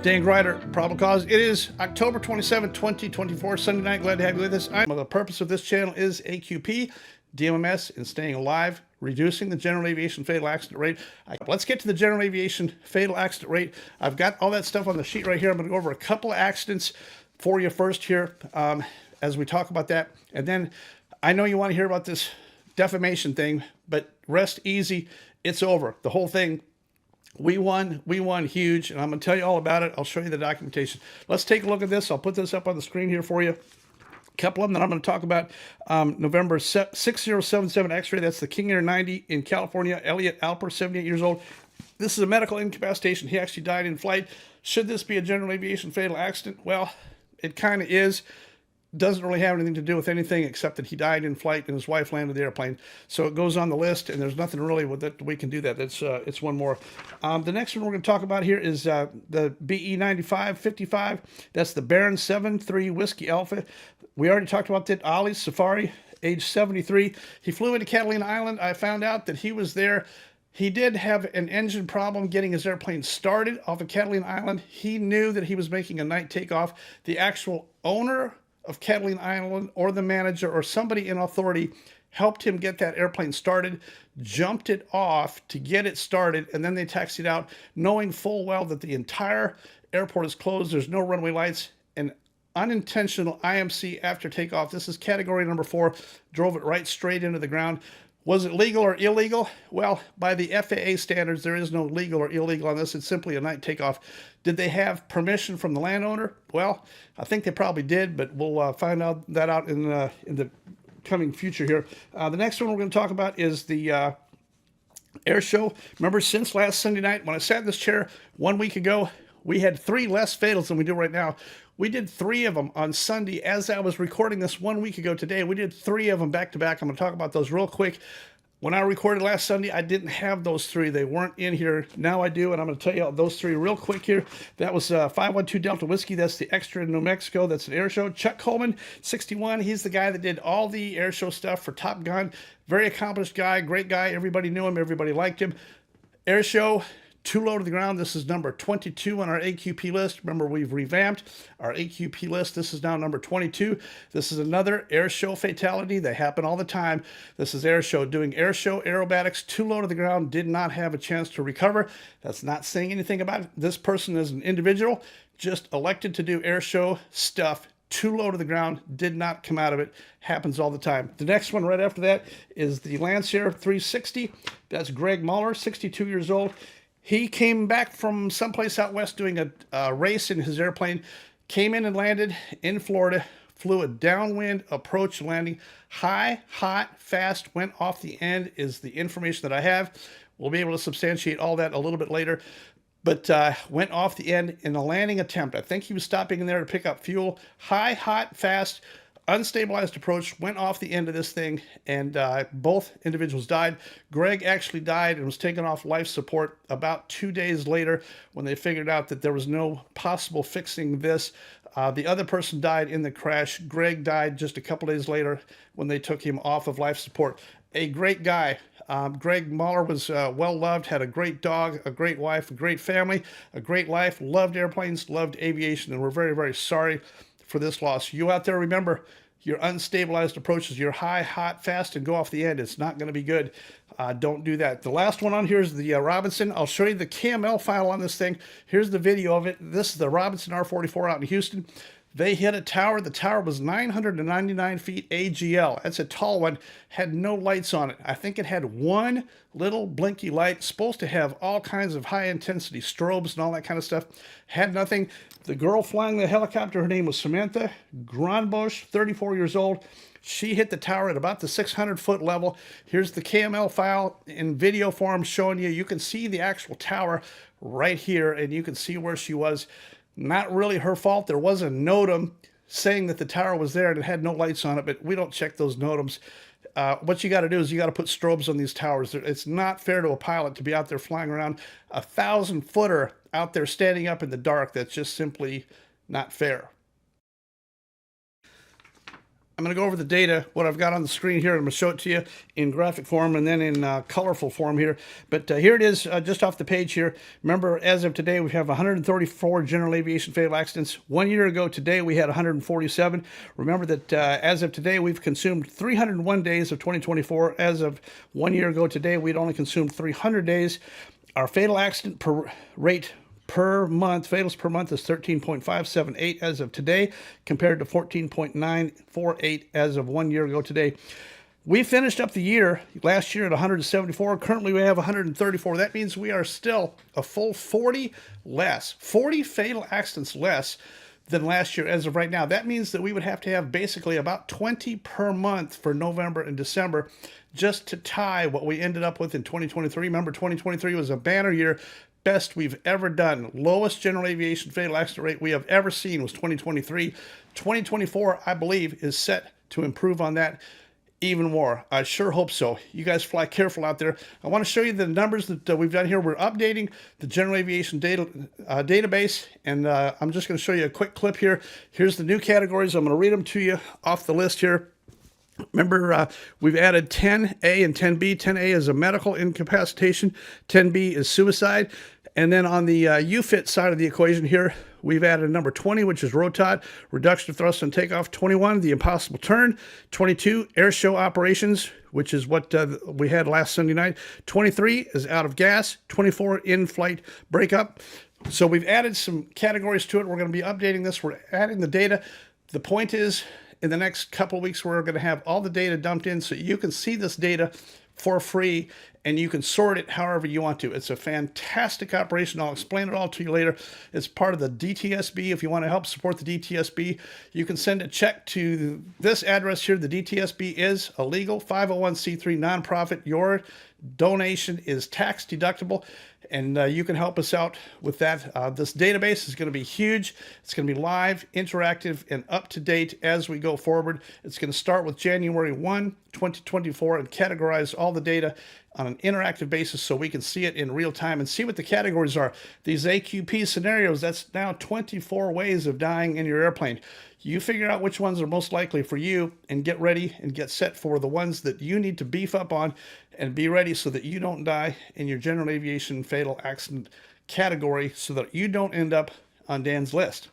Dan Grider, Probable Cause. It is October 27, 2024, Sunday night. Glad to have you with us. The purpose of this channel is AQP, DMMS, and staying alive, reducing the general aviation fatal accident rate. Let's get to the general aviation fatal accident rate. I've got all that stuff on the sheet right here. I'm going to go over a couple of accidents for you first here as we talk about that. And then I know you want to hear about this defamation thing, but rest easy. It's over. The whole thing. We won huge, and I'm going to tell you all about it. I'll show you the documentation. Let's take a look at this. I'll put this up on the screen here for you. A couple of them that I'm going to talk about. November 6077 X-ray. That's the King Air 90 in California. Elliot Alper, 78 years old. This is a medical incapacitation. He actually died in flight. Should this be a general aviation fatal accident? Well, it kind of is. Doesn't really have anything to do with anything except that he died in flight and his wife landed the airplane. So it goes on the list, and there's nothing really with it we can do that. That's it's one more. The next one we're going to talk about here is the BE 9555. That's the Baron 73 Whiskey Alpha. We already talked about that. Ali Safari, age 73. He flew into Catalina Island. I found out that he was there. He did have an engine problem getting his airplane started off of Catalina Island. He knew that he was making a night takeoff. The actual owner of Catalina Island or the manager or somebody in authority helped him get that airplane started, jumped it off to get it started, and then they taxied out, knowing full well that the entire airport is closed, there's no runway lights, and unintentional IMC after takeoff. This is category number 4, drove it right straight into the ground. Was it legal or illegal? Well, by the FAA standards, there is no legal or illegal on this. It's simply a night takeoff. Did they have permission from the landowner? Well, I think they probably did, but we'll find out in the coming future here. The next one we're going to talk about is the air show. Remember, since last Sunday night, when I sat in this chair 1 week ago, we had 3 less fatals than we do right now. We did 3 of them on Sunday as I was recording this 1 week ago today. We did 3 of them back to back. I'm going to talk about those real quick. When I recorded last Sunday, I didn't have those 3. They weren't in here. Now I do, and I'm going to tell you those 3 real quick here. That was 512 Delta Whiskey. That's the extra in New Mexico. That's an air show. Chuck Coleman, 61. He's the guy that did all the air show stuff for Top Gun. Very accomplished guy, great guy. Everybody knew him. Everybody liked him. Air show. Too low to the ground. This is number 22 on our AQP list. Remember, we've revamped our AQP list. This is now number 22. This is another air show fatality. They happen all the time. This is air show doing air show aerobatics. Too low to the ground. Did not have a chance to recover. That's not saying anything about it. This person is an individual, just elected to do air show stuff. Too low to the ground, did not come out of it. Happens all the time. The next one right after that is the Lancer 360. That's Greg Muller, 62 years old. He came back from someplace out west doing a race in his airplane, came in and landed in Florida, flew a downwind approach landing, high, hot, fast, went off the end is the information that I have. We'll be able to substantiate all that a little bit later, but went off the end in a landing attempt. I think he was stopping in there to pick up fuel. High, hot, fast, unstabilized approach, went off the end of this thing, and both individuals died. Greg actually died and was taken off life support about 2 days later when they figured out that there was no possible fixing this. The other person died in the crash. Greg died just a couple days later when they took him off of life support. A great guy. Greg Muller was well-loved, had a great dog, a great wife, a great family, a great life, loved airplanes, loved aviation, and we're very, very sorry for this loss. You out there, remember, your unstabilized approaches, your high, hot, fast, and go off the end. It's not going to be good. Don't do that. The last one on here is the Robinson. I'll show you the KML file on this thing. Here's the video of it. This is the Robinson R44 out in Houston. They hit a tower. The tower was 999 feet AGL. That's a tall one. Had no lights on it. I think it had one little blinky light. Supposed to have all kinds of high-intensity strobes and all that kind of stuff. Had nothing. The girl flying the helicopter, her name was Samantha Gronbosch, 34 years old. She hit the tower at about the 600-foot level. Here's the KML file in video form showing you. You can see the actual tower right here, and you can see where she was. Not really her fault. There was a NOTAM saying that the tower was there and it had no lights on it, but we don't check those NOTAMs. What you got to do is you got to put strobes on these towers. It's not fair to a pilot to be out there flying around a 1,000-footer out there standing up in the dark. That's just simply not fair. I'm going to go over the data, what I've got on the screen here. I'm going to show it to you in graphic form and then in colorful form here. But here it is, just off the page here. Remember, as of today, we have 134 general aviation fatal accidents. 1 year ago today, we had 147. Remember that as of today, we've consumed 301 days of 2024. As of 1 year ago today, we'd only consumed 300 days. Our fatal accident rate per month, fatals per month, is 13.578 as of today, compared to 14.948 as of 1 year ago today. We finished up the year last year at 174. Currently, we have 134. That means we are still a full 40 fatal accidents less than last year as of right now. That means that we would have to have basically about 20 per month for November and December just to tie what we ended up with in 2023. Remember, 2023 was a banner year. Best we've ever done. Lowest general aviation fatal accident rate we have ever seen was 2023. 2024, I believe, is set to improve on that even more. I sure hope so. You guys fly careful out there. I want to show you the numbers that we've done here. We're updating the general aviation data database, and I'm just going to show you a quick clip here. Here's the new categories. I'm going to read them to you off the list here. Remember, we've added 10A and 10B. 10A is a medical incapacitation. 10B is suicide. And then on the UFIT side of the equation here, we've added number 20, which is ROTOD, reduction of thrust and takeoff. 21, the impossible turn. 22, air show operations, which is what we had last Sunday night. 23 is out of gas. 24, in-flight breakup. So we've added some categories to it. We're going to be updating this. We're adding the data. The point is, in the next couple of weeks, we're going to have all the data dumped in so you can see this data for free and you can sort it however you want to. It's a fantastic operation. I'll explain it all to you later. It's part of the DTSB. If you want to help support the DTSB, you can send a check to this address here. The DTSB is a legal 501c3 nonprofit. Your donation is tax deductible, and you can help us out with that. This database is going to be huge. It's going to be live, interactive, and up to date as we go forward. It's going to start with January 1, 2024 and categorize all the data on an interactive basis so we can see it in real time and see what the categories are. These AQP scenarios, that's now 24 ways of dying in your airplane. You figure out which ones are most likely for you and get ready and get set for the ones that you need to beef up on and be ready so that you don't die in your general aviation fatal accident category, so that you don't end up on Dan's list.